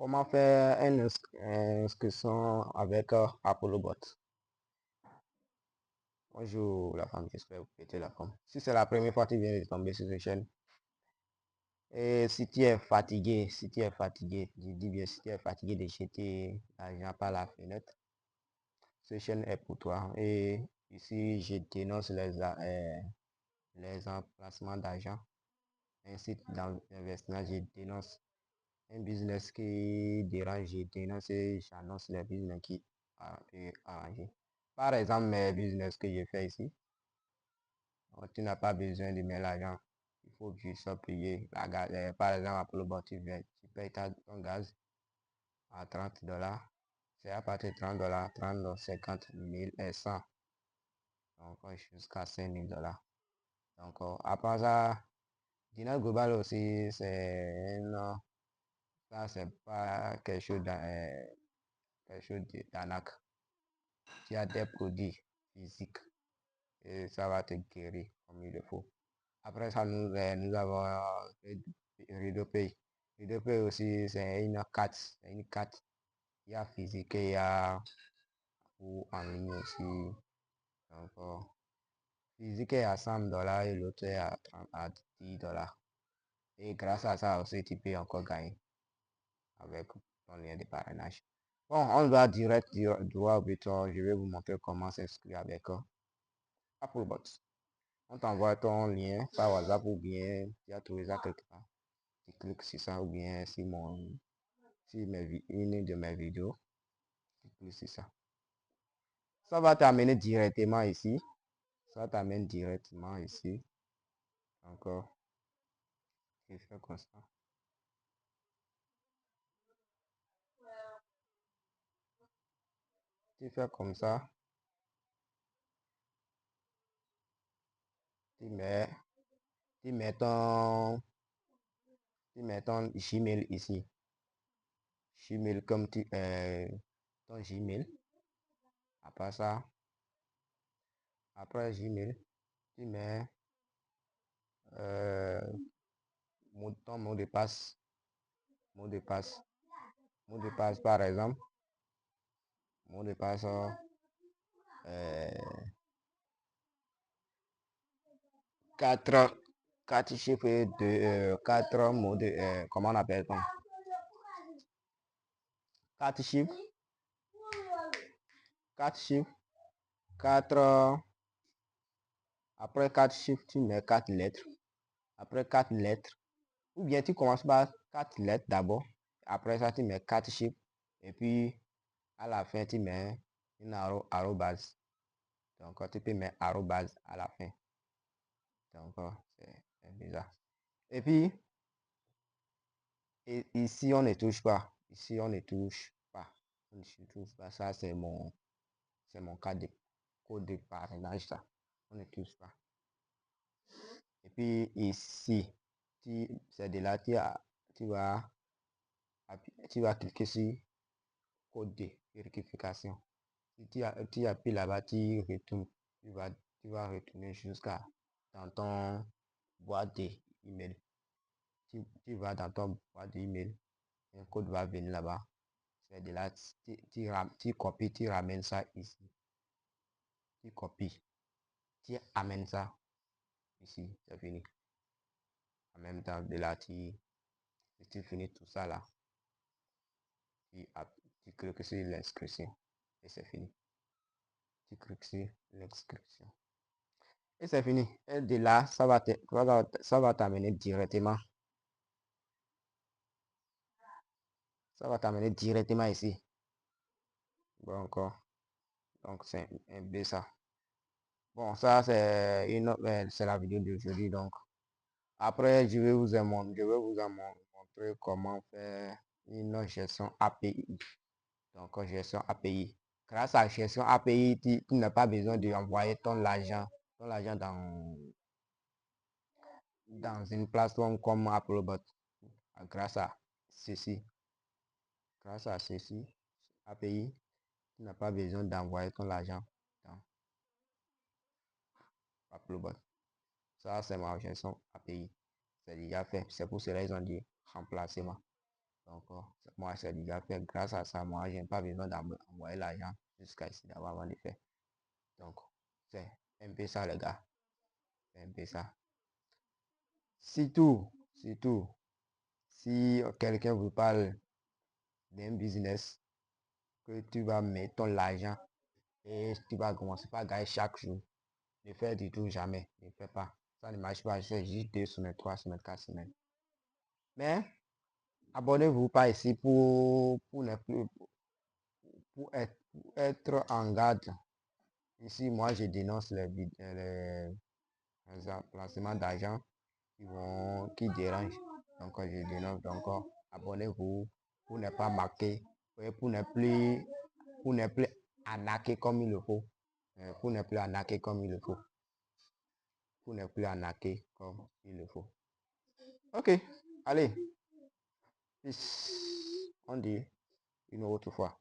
Comment faire une inscription avec ApolloBot? Bonjour la femme, j'espère que vous pétez la forme. Si c'est la première fois que tu viens de tomber sur cette chaîne, et si tu es fatigué, je dis bien si tu es fatigué de jeter l'argent par la fenêtre, cette chaîne est pour toi. Et ici, je dénonce les emplacements d'argent, ainsi d'investissement, je dénonce un business qui dérange, je dénonce et j'annonce les business qui peut arranger. Par exemple, mes business que je fais ici, tu n'as pas besoin de mettre l'argent. Il faut juste payer la gaz. Par exemple, Apollo Bot, tu payes ton gaz à $30. C'est à partir de $30, 30, 50 000 et 100. Donc, jusqu'à $5 000. Donc, après ça, Dina Global aussi, ça, c'est pas quelque chose d'arnaque. Tu as des produits physiques et ça va te guérir comme il le faut. Après ça, nous avons RideauPay. RideauPay aussi, c'est une carte. C'est une carte. Il y a physique et il y a ou en ligne aussi. Donc, physique est à $100 et l'autre est à $10. Et grâce à ça aussi, tu peux encore gagner avec ton lien de parrainage. Bon, on va direct droit au but. Je vais vous montrer comment s'inscrire avec AppleBot. On t'envoie ton lien par WhatsApp ou bien tu as trouvé ça quelque part. Tu cliques sur ça ou bien sur une de mes vidéos. Tu cliques sur ça. Ça va t'amener directement ici. Ça t'amène directement ici. Encore. Je fais comme ça. Tu fais comme ça. Tu mets, tu mets ton, tu mets ton Gmail ici. Gmail comme ton Gmail. Après ça, après Gmail, tu mets ton mot de passe. Mot de passe. Mot de passe par exemple. Mot de passe. 4 chiffres de 4 mots de comment on appelle-t-on? 4 chiffres. 4 chiffres. 4 après 4 chiffres, tu mets 4 lettres. Après 4 lettres, ou bien tu commences par 4 lettres d'abord. Après ça, tu mets 4 chiffres. Et puis, à la fin, tu mets une arrobase. Donc, tu peux mettre arrobase à la fin. Donc, c'est bizarre. Et puis, ici, on ne touche pas. Ici, on ne touche pas. On ne touche pas. Ça, c'est mon code de parrainage. Ça. On ne touche pas. Et puis, ici, c'est de là, tu vas cliquer sur code de vérification. Si tu appuies là-bas, tu retournes. Tu vas retourner jusqu'à dans ton boîte d'email. Tu vas dans ton boîte d'email. Un code va venir là-bas. C'est de là, tu copies, tu ramènes ça ici. Tu copies. Tu amènes ça ici. C'est fini. En même temps, de là, tu finis tout ça là. Tu cliques sur l'inscription. Et c'est fini. Tu cliques sur l'inscription. Et c'est fini. Et de là, ça va t'amener directement. Ça va t'amener directement ici. Bon, encore. Donc, c'est un peu ça. Bon, ça, c'est la vidéo d'aujourd'hui. Donc, après, je vais vous en montrer comment faire une gestion API. Donc, gestion API. Grâce à la gestion API, tu n'as pas besoin d'envoyer ton argent dans une plateforme comme AppleBot. Grâce à ceci, API, tu n'as pas besoin d'envoyer ton argent dans AppleBot. Ça, c'est ma gestion API. C'est déjà fait. C'est pour cela qu'ils ont dit remplacement. Donc, moi, c'est déjà fait. Grâce à ça, moi, je n'ai pas besoin d'envoyer l'argent jusqu'à ici d'abord avant de faire. Donc, c'est un peu ça, les gars. C'est un peu ça. Surtout, si quelqu'un vous parle d'un business que tu vas mettre ton argent et tu vas commencer par gagner chaque jour, ne fais du tout jamais. Ne fais pas. Ça ne marche pas. C'est juste 2 semaines, 3 semaines, 4 semaines. Mais abonnez-vous pas ici pour ne plus pour être en garde. Ici, moi, je dénonce les placements d'argent qui dérangent. Donc, je dénonce. Donc, abonnez-vous pour ne pas marquer, pour ne plus arnaquer comme il le faut. Pour ne plus arnaquer comme il le faut. Pour ne plus arnaquer comme il le faut. Ok, allez. Peace. On dit une autre fois.